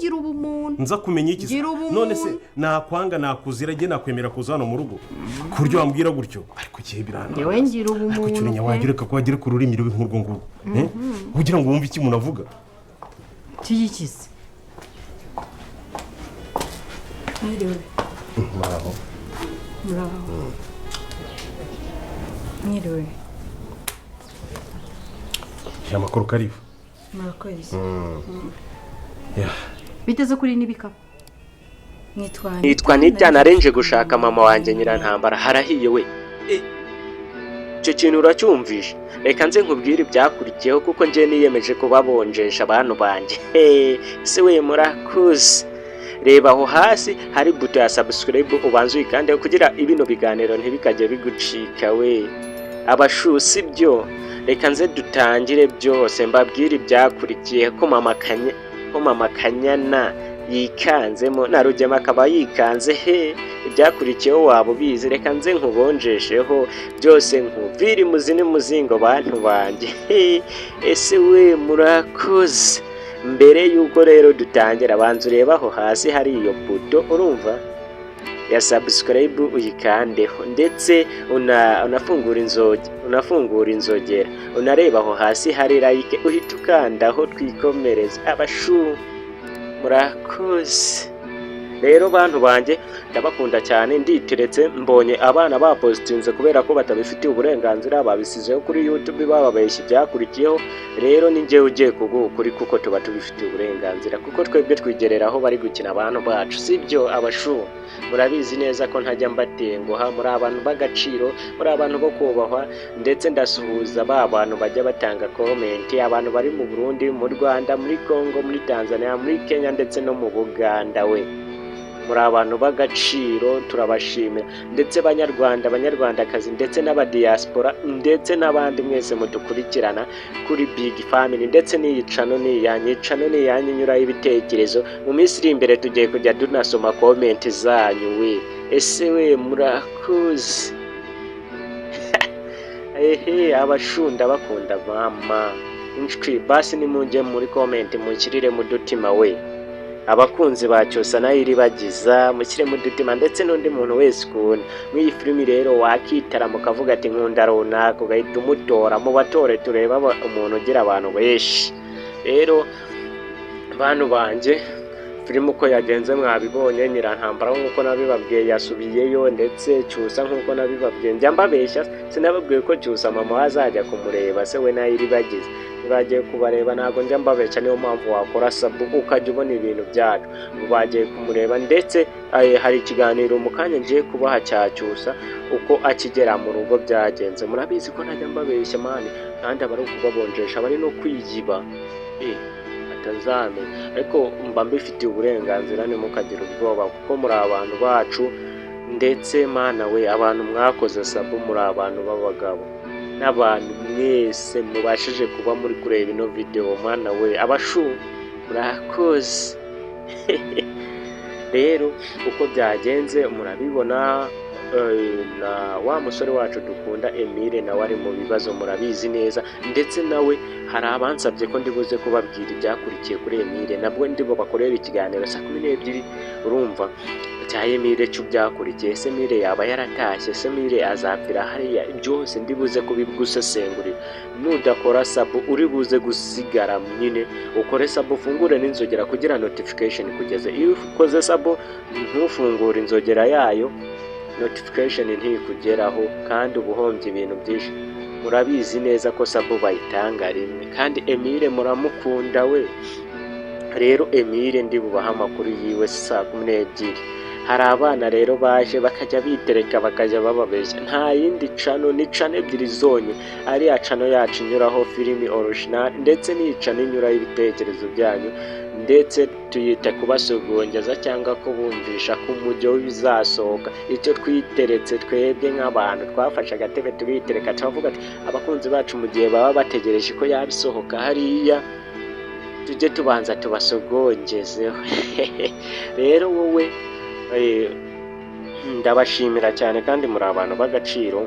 gira ubumuntu nza kumenya iki none se nakwanga nakuzira nge nakwemera kuza hano mu rugo ku buryo wambwira gutyo ariko kihe birana yewe ngira ubumuntu ariko cyurinya wagireka ko wagire ku rurimi rubi nk'urwo ngurwo kugira ngo wumve iki umuntu avuga tuyikize muraho mwiriwe ya makuru karibu murakoze biteze kuri n'ibikapu nitwa n'ibyana arenje gushaka mama wanjye Nyirantambara harahiye we icyo kintu uracyumvisha reka nze nkubwire ibyakurikiyeho kuko ngiye niyemeje kubabonjesha abantu banjye se we murakuze reba aho hasi hari buto ya subscribe ubanze uyikandeho kugira ibino biganiro ntibikajye bigucika we abashusi byo reka nze dutangire byose mbabwire ibyakurikiye ko mama Kanyana yikanzemo na Rugema akaba yikanze ibyakurikiyeho waba ubizi reka nze nkubonjesheho byose nkuvire imuzini muzingo bantu banjye ese we murakoze mbere yuko rero dutangira abanza ureba aho hasi hari iyo buto urumva ya subscribe uyikandeho ndetse unafungura inzogera unareba aho hasi hari like uhita ukandaho twikomereza abashu murakoze rero bantu banjye ndabakunda cyane nditeretse mbonye abana bapositinze kubera ko batabifitiye uburenganzira babisizeho kuri YouTube bababeshya ibyakurikiyeho rero ni njye ugiye kugukuri kuko tuba tubifitiye uburenganzira kuko twebwe twigereraho bari gukina abantu bacu sibyo abashu murabizi neza ko ntajya mbatenguha muri abantu b'agaciro muri abantu bo kubahwa ndetse ndasuhuza ba bantu bajya batanga comment abantu bari mu Burundi mu Rwanda muri Congo muri Tanzania muri Kenya ndetse no mu Buganda we muri abantu b'agaciro turabashimira ndetse banyarwandakazi ndetse n'abadiaspora ndetse n'abandi mwese mudukurikirana kuri Big Family ndetse n'iyicano n'iyanyu nyura y'ibitekerezo mu minsi iri imbere tugiye kujya tunasoma comment zanyu we ese we murakuze abashunda bakunda mama inshuti basi nimujye muri comment munshyirire mu dutima we abakunzi bacyosa nayo iribagiza mushyire mu dutima ndetse n'undi muntu wese ukunda mw'iyi filimi rero wakitara mukavuga ati nkunda runaka ugahita umutora mu batore tureba umuntu ugira abantu benshi rero bantu banjye filime uko yagenze mwabibonye Nyirantambara nk'uko nabibabwiye yasubiyeyo ndetse Cyusa nk'uko nabibabwiye njya mbabeshya sinababwiye ko Cyusa mama azajya kumureba se we nayo iribagiza bagiye kubareba ntago njya mbabeshya niyo mpamvu wakora sabu ukajya ubona ibintu byacu bagiye kumureba ndetse hari ikiganiro mu kanya ngiye kubaha cya Cyusa uko akigera mu rugo byagenze murabizi ko ntajya mbabeshya mani kandi abari kubabonjesha bari no kwiyiba atazamenya ariko mba mbifitiye uburenganzira ntimukagira ubwoba kuko muri abantu bacu ndetse mana we abantu mwakoze sabu muri abantu b'abagabo n'abantu mwese mubashije kuba muri kureba ino video mwana we abashu murakoze rero uko byagenze murabibona na wa musore wacu dukunda Emile nawe ari mu bibazo murabizi neza ndetse nawe hari abansabye ko ndibuze kubabwira ibyakurikiye kuri Emile nabwo ndibo bakorera ikiganiro saa 12 urumva cya Emile cyo byakurikiye se Emile yaba yaratashye se Emile azapfira hariya byose ndibuze kubigusesengurira nudakora sabu uri buze gusigara nyine ukore sabu ufungure n'inzogera kugira notification kugeze iyo ukoze sabu ntufungure inzogera yayo notification ntikugeraho kandi ubuhombye ibintu byinshi murabizi neza ko sabu bayitanga rimwe kandi Emile muramukunda we rero Emile ndibubaha amakuru yiwe saa 12 hari abana rero baje bakajya bitereka bakajya bababeshya nta yindi cano ni cano ebyiri zonye ari ya cano yacu inyuraho filimi original ndetse n'icano inyura y'ibitekerezo byanyu ndetse tuyita kubasogongeza cyangwa kubumvisha ko umujyo bizasohoka icyo twiteretse twebwe nk'abantu twafashe agatebe tubitereka turavuga ati abakunzi bacu mu gihe baba bategereje ko yabisohoka hariya tujye tubanza tubasogongezeho rero wowe ndabashimira cyane kandi muri abantu b'agaciro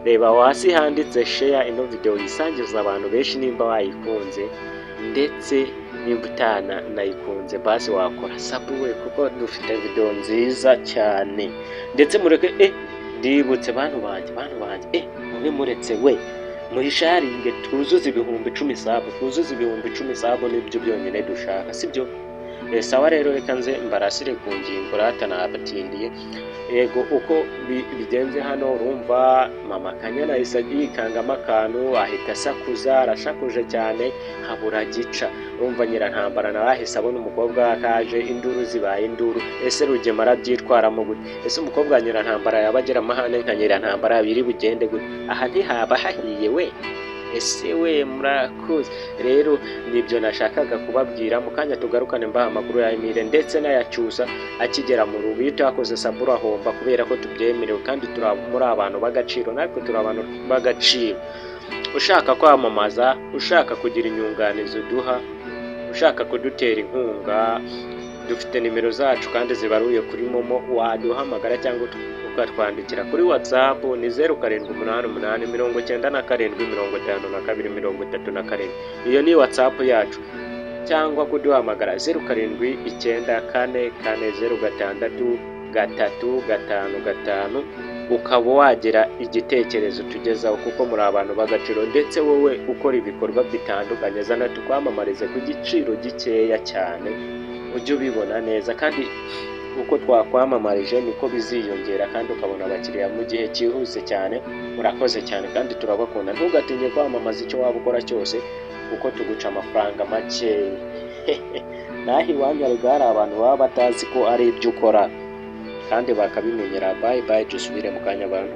reba hasi handitse share ino video yisangiza abantu benshi nimba wayikunze ndetse nimba nayikunze basi wakora sabu we kuko dufite video nziza cyane ndetse mureke ndibutse bantu banjye mwe muretse we muri sharinge twuzuze ibihumbi 10 sabu nibyo byonyine dushaka sibyo. Sawa rero reka nze mbarasire ku ngingo ratanabatindiye. Yego uko bigenze hano urumva mama Kanyana yikangamo akantu ahita asakuza, arashakuje cyane habura gica. Urumva Nyirantambara nawe ahise abona umukobwa kaje induru zibaye induru. Ese Rugema arabyitwaramo gute? Ese umukobwa wa Nyirantambara yabagira amahane nka Nyirantambara biri bugende gute? Aha ntihaba hahiye we. Ese we murakoze rero nibyo nashakaga kubabwira. Mu kanya tugarukane mbaha amakuru ya Emile ndetse n'ayacyusa akigera mu rugo. Iyo utakoze sabura homba kubera ko tubyemerewe kandi muri abantu b'agaciro, natwe turi abantu b'agaciro. Ushaka kwamamaza, ushaka kugira inyunganizi uduha, ushaka kudutera inkunga, dufite nimero zacu kandi zibaruye kuri momo, waduhamagara cyangwa ukatwandikira kuri WhatsApp ni 0788975252. Iyo ni WhatsApp yacu, cyangwa kuduhamagara 0794406355 ukaba wagira igitekerezo tugezaho kuko muri abantu b'agaciro ndetse wowe ukora ibikorwa bitandukanye zana tukwamamarize ku giciro gikeya cyane ujye ubibona neza kandi uko twakwamamarije niko biziyongera kandi ukabona abakiriya mu gihe cyihuse cyane. Murakoze cyane kandi turabakunda. Ntugatinye kwamamaza icyo waba ukora cyose kuko tuguca amafaranga make. Naho iwanyu hari abantu baba batazi ko ari ibyo ukora kandi bakabimenyera. Bye bye, dusubire mu kanya abantu.